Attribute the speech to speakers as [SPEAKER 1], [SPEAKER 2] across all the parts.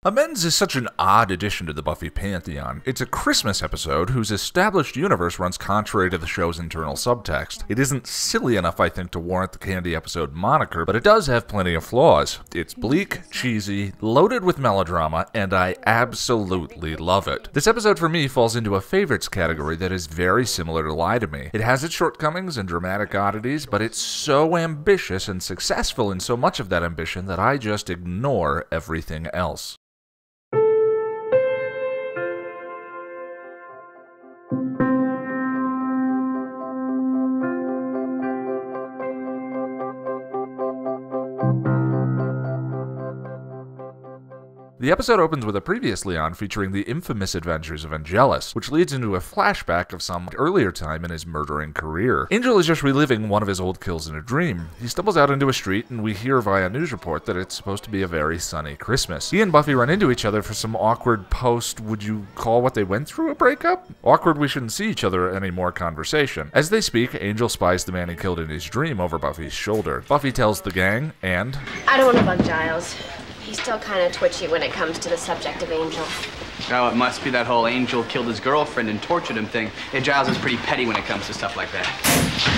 [SPEAKER 1] Amends is such an odd addition to the Buffy pantheon. It's a Christmas episode whose established universe runs contrary to the show's internal subtext. It isn't silly enough, I think, to warrant the candy episode moniker, but it does have plenty of flaws. It's bleak, cheesy, loaded with melodrama, and I absolutely love it. This episode for me falls into a favorites category that is very similar to Lie to Me. It has its shortcomings and dramatic oddities, but it's so ambitious and successful in so much of that ambition that I just ignore everything else. The episode opens with a previously on featuring the infamous adventures of Angelus, which leads into a flashback of some earlier time in his murdering career. Angel is just reliving one of his old kills in a dream. He stumbles out into a street, and we hear via news report that it's supposed to be a very sunny Christmas. He and Buffy run into each other for some awkward would you call what they went through a breakup? Awkward we shouldn't see each other anymore conversation. As they speak, Angel spies the man he killed in his dream over Buffy's shoulder. Buffy tells the gang, and
[SPEAKER 2] I don't want to bug Giles. He's still kind of twitchy when it comes to the subject of Angel.
[SPEAKER 3] Oh, it must be that whole Angel killed his girlfriend and tortured him thing. Yeah, Giles is pretty petty when it comes to stuff like that.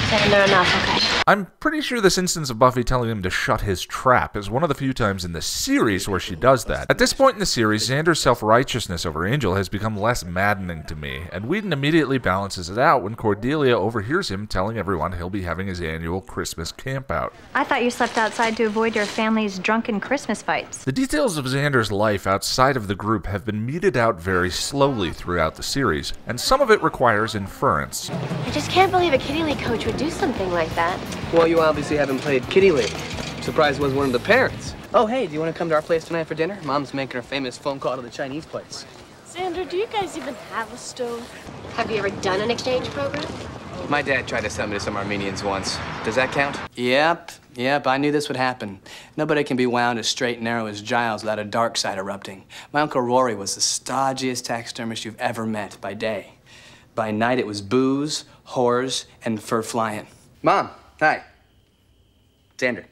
[SPEAKER 2] Xander, enough, okay?
[SPEAKER 1] I'm pretty sure this instance of Buffy telling him to shut his trap is one of the few times in the series where she does that. At this point in the series, Xander's self-righteousness over Angel has become less maddening to me, and Whedon immediately balances it out when Cordeila overhears him telling everyone he'll be having his annual Christmas campout.
[SPEAKER 4] I thought you slept outside to avoid your family's drunken Christmas fights.
[SPEAKER 1] The details of Xander's life outside of the group have been meted out very slowly throughout the series, and some of it requires inference.
[SPEAKER 2] I just can't believe a Kitty League coach would do something like that.
[SPEAKER 5] Well, you obviously haven't played Kitty League. Surprised it was one of the parents. Oh, hey, do you want to come to our place tonight for dinner? Mom's making her famous phone call to the Chinese place.
[SPEAKER 6] Xander, do you guys even have a stove?
[SPEAKER 2] Have you ever done an exchange program?
[SPEAKER 5] My dad tried to send me to some Armenians once. Does that count? Yep, I knew this would happen. Nobody can be wound as straight and narrow as Giles without a dark side erupting. My Uncle Rory was the stodgiest taxidermist you've ever met by day. By night, it was booze, whores, and fur flying. Mom, hi. Xander.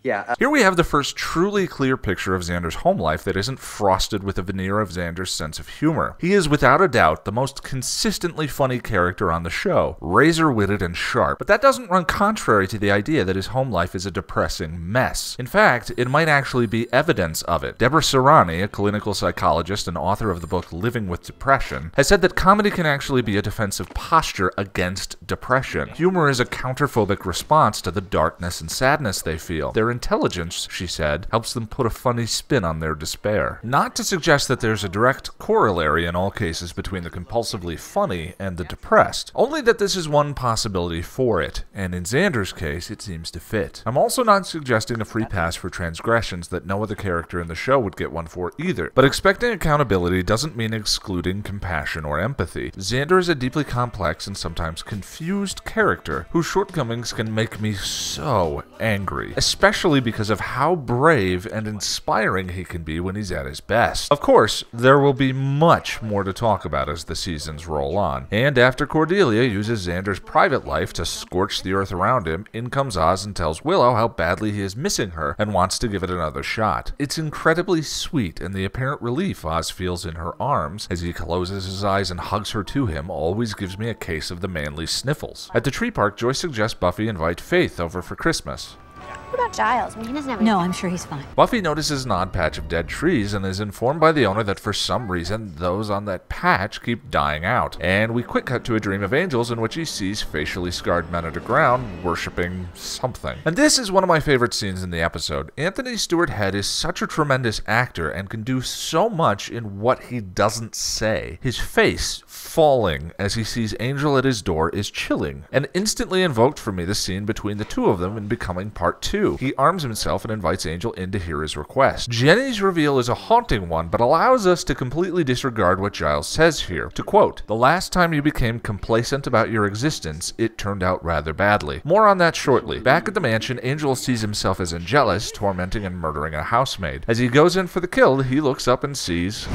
[SPEAKER 5] Yeah,
[SPEAKER 1] Here we have the first truly clear picture of Xander's home life that isn't frosted with a veneer of Xander's sense of humor. He is without a doubt the most consistently funny character on the show, razor-witted and sharp, but that doesn't run contrary to the idea that his home life is a depressing mess. In fact, it might actually be evidence of it. Deborah Serrani, a clinical psychologist and author of the book Living with Depression, has said that comedy can actually be a defensive posture against depression. Humor is a counterphobic response to the darkness and sadness they feel. Their intelligence, she said, helps them put a funny spin on their despair. Not to suggest that there's a direct corollary in all cases between the compulsively funny and the depressed, only that this is one possibility for it, and in Xander's case, it seems to fit. I'm also not suggesting a free pass for transgressions that no other character in the show would get one for either, but expecting accountability doesn't mean excluding compassion or empathy. Xander is a deeply complex and sometimes confused character whose shortcomings can make me so angry, especially because of how brave and inspiring he can be when he's at his best. Of course, there will be much more to talk about as the seasons roll on, and after Cordelia uses Xander's private life to scorch the earth around him, in comes Oz and tells Willow how badly he is missing her and wants to give it another shot. It's incredibly sweet, and the apparent relief Oz feels in her arms as he closes his eyes and hugs her to him always gives me a case of the manly sniffles. At the tree park, Joyce suggests Buffy invite Faith over for Christmas.
[SPEAKER 2] What about Giles? I mean, he doesn't have
[SPEAKER 4] No, I'm sure he's fine.
[SPEAKER 1] Buffy notices an odd patch of dead trees and is informed by the owner that for some reason those on that patch keep dying out. And we quick cut to a dream of angels in which he sees facially scarred men underground worshipping something. And this is one of my favorite scenes in the episode. Anthony Stewart Head is such a tremendous actor and can do so much in what he doesn't say. His face falling as he sees Angel at his door is chilling, and instantly invoked for me the scene between the two of them in Becoming Part 2. He arms himself and invites Angel in to hear his request. Jenny's reveal is a haunting one, but allows us to completely disregard what Giles says here. To quote, "The last time you became complacent about your existence, it turned out rather badly." More on that shortly. Back at the mansion, Angel sees himself as Angelus, tormenting and murdering a housemaid. As he goes in for the kill, he looks up and sees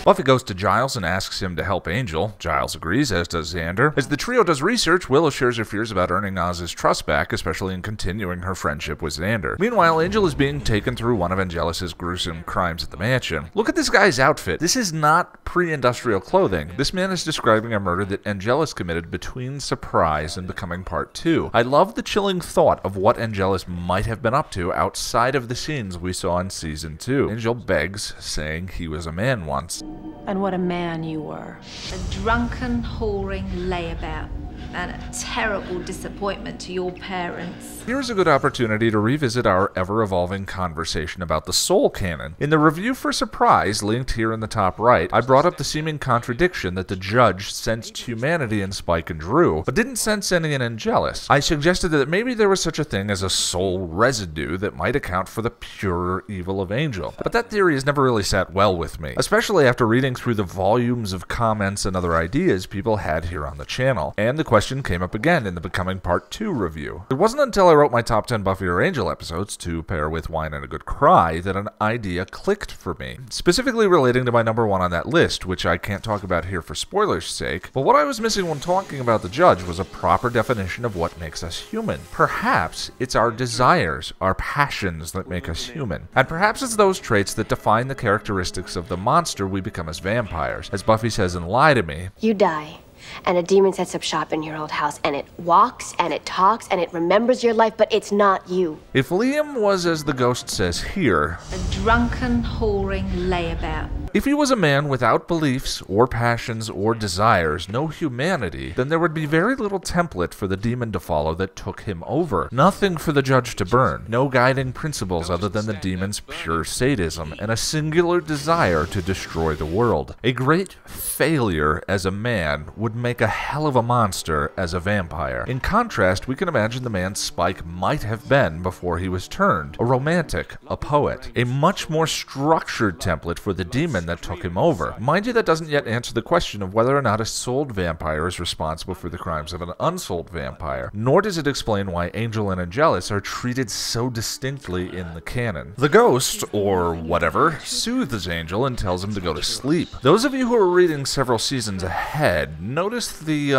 [SPEAKER 1] Buffy goes to Giles and asks him to help Angel. Giles agrees, as does Xander. As the trio does research, Willow shares her fears about earning Oz's trust back, especially in continuing her friendship with Xander. Meanwhile, Angel is being taken through one of Angelus's gruesome crimes at the mansion. Look at this guy's outfit. This is not pre-industrial clothing. This man is describing a murder that Angelus committed between Surprise and Becoming Part 2. I love the chilling thought of what Angelus might have been up to outside of the scenes we saw in Season 2. Angel begs, saying he was a man once.
[SPEAKER 7] And what a man you were.
[SPEAKER 8] A drunken, whoring layabout. And a terrible disappointment to your parents.
[SPEAKER 1] Here's a good opportunity to revisit our ever-evolving conversation about the soul canon. In the review for Surprise, linked here in the top right, I brought up the seeming contradiction that the judge sensed humanity in Spike and Drew, but didn't sense any in Angelus. I suggested that maybe there was such a thing as a soul residue that might account for the purer evil of Angel. But that theory has never really sat well with me, especially after reading through the volumes of comments and other ideas people had here on the channel. And the question came up again in the Becoming Part 2 review. It wasn't until I wrote my top 10 Buffy or Angel episodes, to pair with Wine and a Good Cry, that an idea clicked for me, specifically relating to my number 1 on that list, which I can't talk about here for spoilers' sake, but what I was missing when talking about the judge was a proper definition of what makes us human. Perhaps it's our desires, our passions that make us human, and perhaps it's those traits that define the characteristics of the monster we become as vampires. As Buffy says in Lie to Me,
[SPEAKER 2] You die, and a demon sets up shop in your old house, and it walks, and it talks, and it remembers your life, but it's not you.
[SPEAKER 1] if Liam was as the ghost says here,
[SPEAKER 8] A drunken, whoring layabout.
[SPEAKER 1] if he was a man without beliefs or passions or desires, no humanity, then there would be very little template for the demon to follow that took him over. Nothing for the judge to burn. No guiding principles other than the demon's pure sadism and a singular desire to destroy the world. A great failure as a man would make a hell of a monster as a vampire. In contrast, we can imagine the man Spike might have been before he was turned. A romantic, a poet. A much more structured template for the demon that took him over. Mind you, that doesn't yet answer the question of whether or not a souled vampire is responsible for the crimes of an unsouled vampire, nor does it explain why Angel and Angelus are treated so distinctly in the canon. The ghost, or whatever, soothes Angel and tells him to go to sleep. Those of you who are reading several seasons ahead notice the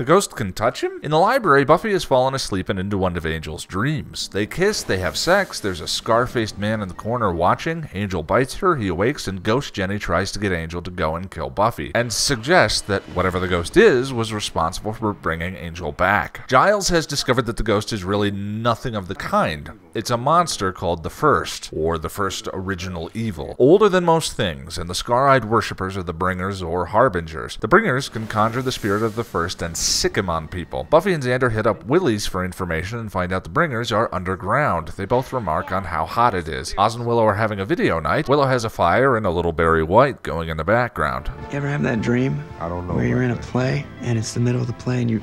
[SPEAKER 1] ghost can touch him? In the library, Buffy has fallen asleep and into one of Angel's dreams. They kiss, they have sex, there's a scar-faced man in the corner watching, Angel bites her, he awakes, and Ghost Jenny tries to get Angel to go and kill Buffy, and suggests that whatever the ghost is was responsible for bringing Angel back. Giles has discovered that the ghost is really nothing of the kind. It's a monster called the First, or the First Original Evil. Older than most things, and the scar-eyed worshippers are the Bringers or Harbingers. The Bringers can conjure the spirit of the First and sick him on people. Buffy and Xander hit up Willie's for information and find out the Bringers are underground. They both remark on how hot it is. Oz and Willow are having a video night. Willow has a fire and a little Barry White going in the background.
[SPEAKER 9] You ever have that dream?
[SPEAKER 10] I don't know.
[SPEAKER 9] Where you're in a play and it's the middle of the play and you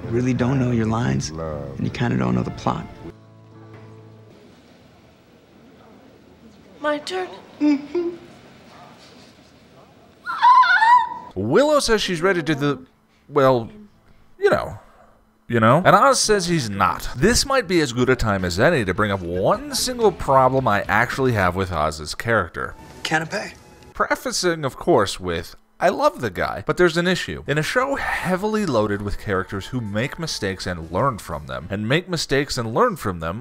[SPEAKER 9] really don't know your lines and you kind of don't know the plot.
[SPEAKER 6] My turn.
[SPEAKER 1] Willow says she's ready to well, you know. And Oz says he's not. This might be as good a time as any to bring up one single problem I actually have with Oz's character.
[SPEAKER 9] Canapé.
[SPEAKER 1] Prefacing, of course, with, I love the guy, but there's an issue. In a show heavily loaded with characters who make mistakes and learn from them,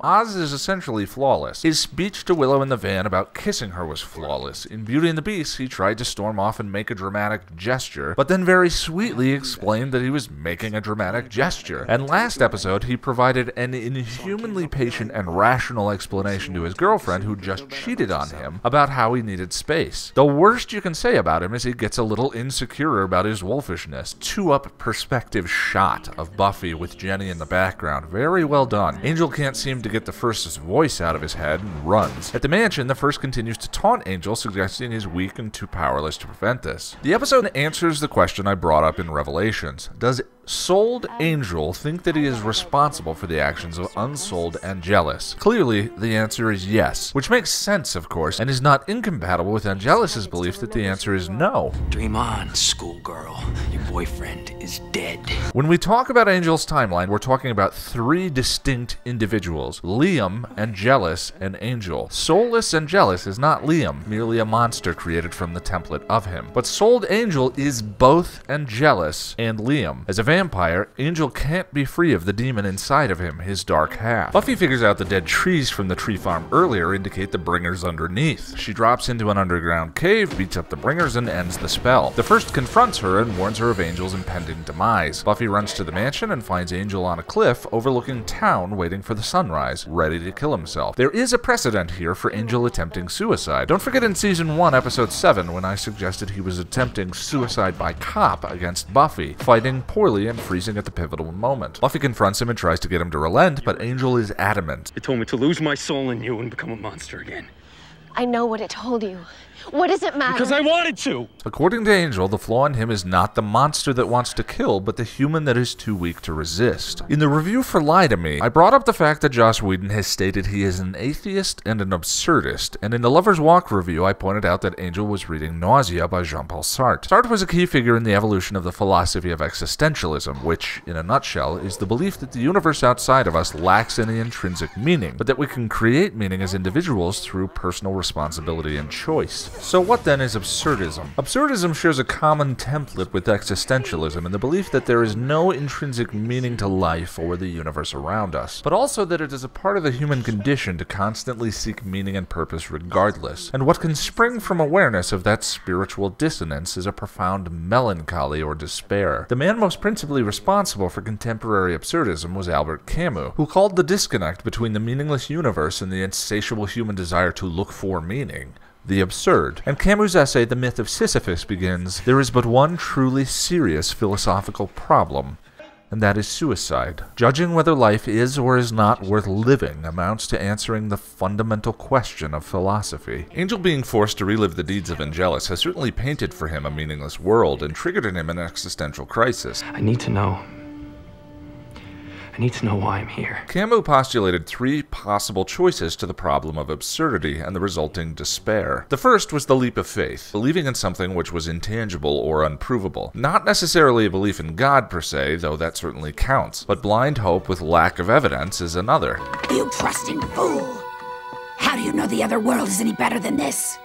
[SPEAKER 1] Oz is essentially flawless. His speech to Willow in the van about kissing her was flawless. In Beauty and the Beast, he tried to storm off and make a dramatic gesture, but then very sweetly explained that he was making a dramatic gesture. And last episode, he provided an inhumanly patient and rational explanation to his girlfriend who just cheated on him about how he needed space. The worst you can say about him is he gets a little insecure about his wolfishness. 2-up perspective shot of Buffy with Jenny in the background. Very well done. Angel can't seem to get the First's voice out of his head and runs. At the mansion, the First continues to taunt Angel, suggesting he's weak and too powerless to prevent this. The episode answers the question I brought up in Revelations. Does souled Angel think that he is responsible for the actions of unsouled Angelus? Clearly, the answer is yes, which makes sense, of course, and is not incompatible with Angelus's belief that the answer is no.
[SPEAKER 11] Dream on, schoolgirl. Your
[SPEAKER 9] boyfriend is dead.
[SPEAKER 1] When we talk about Angel's timeline, we're talking about 3 distinct individuals: Liam, Angelus, and Angel. Soulless Angelus is not Liam, merely a monster created from the template of him. But Souled Angel is both Angelus and Liam. As a vampire, Angel can't be free of the demon inside of him, his dark half. Buffy figures out the dead trees from the tree farm earlier indicate the bringers underneath. She drops into an underground cave, beats up the bringers, and ends the spell. The first confronts her and warns her of Angel's impending demise. Buffy runs to the mansion and finds Angel on a cliff overlooking town waiting for the sunrise, ready to kill himself. There is a precedent here for Angel attempting suicide. Don't forget in Season 1, Episode 7, when I suggested he was attempting suicide by cop against Buffy, fighting poorly and freezing at the pivotal moment. Buffy confronts him and tries to get him to relent, but Angel is adamant.
[SPEAKER 10] It told me to lose my soul in you and become a monster again.
[SPEAKER 2] I know what it told you. What does it matter?
[SPEAKER 10] Because I wanted to!
[SPEAKER 1] According to Angel, the flaw in him is not the monster that wants to kill, but the human that is too weak to resist. In the review for Lie to Me, I brought up the fact that Joss Whedon has stated he is an atheist and an absurdist, and in the Lover's Walk review, I pointed out that Angel was reading Nausea by Jean-Paul Sartre. Sartre was a key figure in the evolution of the philosophy of existentialism, which, in a nutshell, is the belief that the universe outside of us lacks any intrinsic meaning, but that we can create meaning as individuals through personal responsibility and choice. So what then is absurdism? Absurdism shares a common template with existentialism in the belief that there is no intrinsic meaning to life or the universe around us, but also that it is a part of the human condition to constantly seek meaning and purpose regardless. And what can spring from awareness of that spiritual dissonance is a profound melancholy or despair. The man most principally responsible for contemporary absurdism was Albert Camus, who called the disconnect between the meaningless universe and the insatiable human desire to look for meaning the absurd. And Camus' essay, The Myth of Sisyphus, begins, "There is but one truly serious philosophical problem, and that is suicide. Judging whether life is or is not worth living amounts to answering the fundamental question of philosophy." Angel being forced to relive the deeds of Angelus has certainly painted for him a meaningless world and triggered in him an existential crisis.
[SPEAKER 9] I need to know why I'm here.
[SPEAKER 1] Camus postulated 3 possible choices to the problem of absurdity and the resulting despair. The first was the leap of faith, believing in something which was intangible or unprovable. Not necessarily a belief in God per se, though that certainly counts, but blind hope with lack of evidence is another.
[SPEAKER 11] You trusting fool! How do you know the other world is any better than this?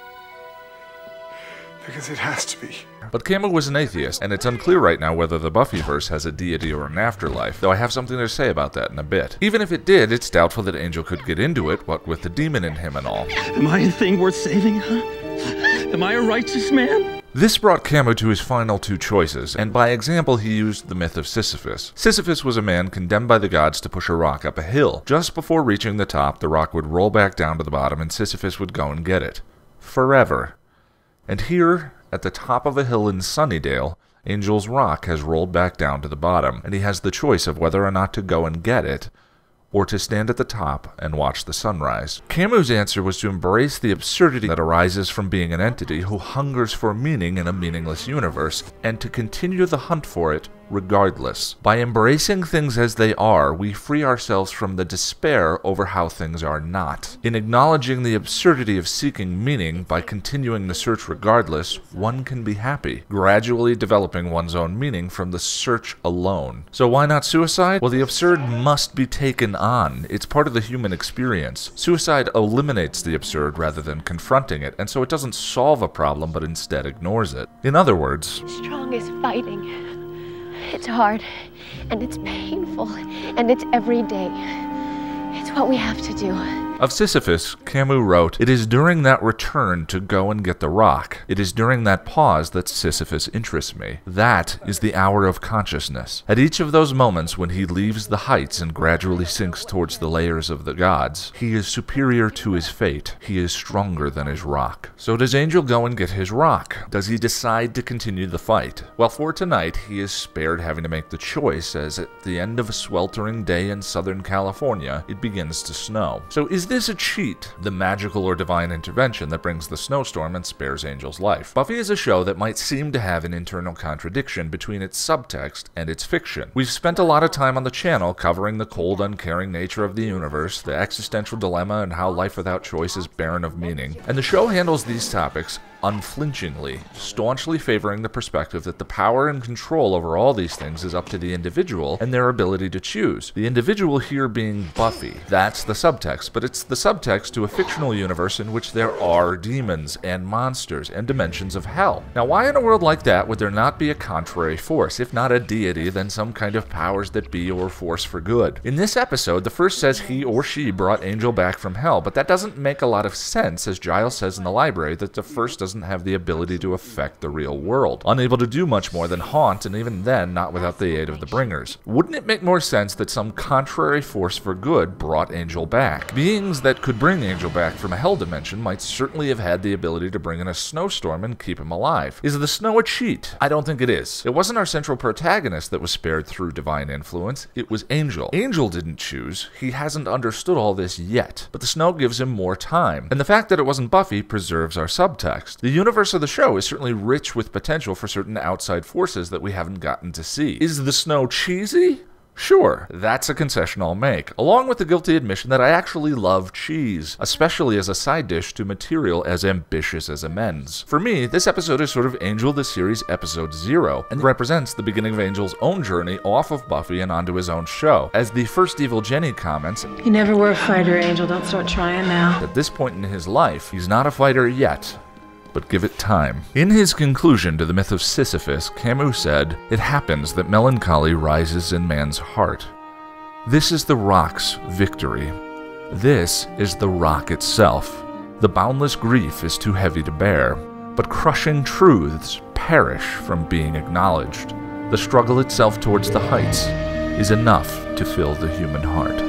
[SPEAKER 12] Because it has to be.
[SPEAKER 1] But Camus was an atheist, and it's unclear right now whether the Buffyverse has a deity or an afterlife, though I have something to say about that in a bit. Even if it did, it's doubtful that Angel could get into it, what with the demon in him and all.
[SPEAKER 10] Am I a thing worth saving, huh? Am I a righteous man?
[SPEAKER 1] This brought Camus to his final 2 choices, and by example he used the myth of Sisyphus. Sisyphus was a man condemned by the gods to push a rock up a hill. Just before reaching the top, the rock would roll back down to the bottom and Sisyphus would go and get it. Forever. And here, at the top of a hill in Sunnydale, Angel's rock has rolled back down to the bottom, and he has the choice of whether or not to go and get it, or to stand at the top and watch the sunrise. Camus' answer was to embrace the absurdity that arises from being an entity who hungers for meaning in a meaningless universe, and to continue the hunt for it regardless. By embracing things as they are, we free ourselves from the despair over how things are not. In acknowledging the absurdity of seeking meaning by continuing the search regardless, one can be happy, gradually developing one's own meaning from the search alone. So why not suicide? Well, the absurd must be taken on. It's part of the human experience. Suicide eliminates the absurd rather than confronting it, and so it doesn't solve a problem but instead ignores it. In other words,
[SPEAKER 2] strong is fighting. It's hard, and it's painful, and it's every day. It's what we have to do.
[SPEAKER 1] Of Sisyphus, Camus wrote, "It is during that return to go and get the rock. It is during that pause that Sisyphus interests me. That is the hour of consciousness. At each of those moments when he leaves the heights and gradually sinks towards the layers of the gods, he is superior to his fate. He is stronger than his rock." So does Angel go and get his rock? Does he decide to continue the fight? Well, for tonight, he is spared having to make the choice, as at the end of a sweltering day in Southern California, it begins to snow. So is this a cheat, the magical or divine intervention that brings the snowstorm and spares Angel's life? Buffy is a show that might seem to have an internal contradiction between its subtext and its fiction. We've spent a lot of time on the channel covering the cold, uncaring nature of the universe, the existential dilemma, and how life without choice is barren of meaning. And the show handles these topics unflinchingly, staunchly favoring the perspective that the power and control over all these things is up to the individual and their ability to choose. The individual here being Buffy. That's the subtext, but it's the subtext to a fictional universe in which there are demons and monsters and dimensions of hell. Now, why in a world like that would there not be a contrary force? If not a deity, then some kind of powers that be or force for good. In this episode, the first says he or she brought Angel back from hell, but that doesn't make a lot of sense, as Giles says in the library that the first doesn't have the ability to affect the real world, unable to do much more than haunt, and even then not without the aid of the bringers. Wouldn't it make more sense that some contrary force for good brought Angel back? Beings that could bring Angel back from a hell dimension might certainly have had the ability to bring in a snowstorm and keep him alive. Is the snow a cheat? I don't think it is. It wasn't our central protagonist that was spared through divine influence, it was Angel. Angel didn't choose, he hasn't understood all this yet, but the snow gives him more time, and the fact that it wasn't Buffy preserves our subtext. The universe of the show is certainly rich with potential for certain outside forces that we haven't gotten to see. Is the snow cheesy? Sure, that's a concession I'll make, along with the guilty admission that I actually love cheese, especially as a side dish to material as ambitious as Amends. For me, this episode is sort of Angel the Series Episode 0, and represents the beginning of Angel's own journey off of Buffy and onto his own show. As the first Evil Jenny comments,
[SPEAKER 7] "You never were a fighter, Angel, don't start trying now."
[SPEAKER 1] At this point in his life, he's not a fighter yet, but give it time. In his conclusion to the Myth of Sisyphus, Camus said, "It happens that melancholy rises in man's heart. This is the rock's victory. This is the rock itself. The boundless grief is too heavy to bear, but crushing truths perish from being acknowledged. The struggle itself towards the heights is enough to fill the human heart."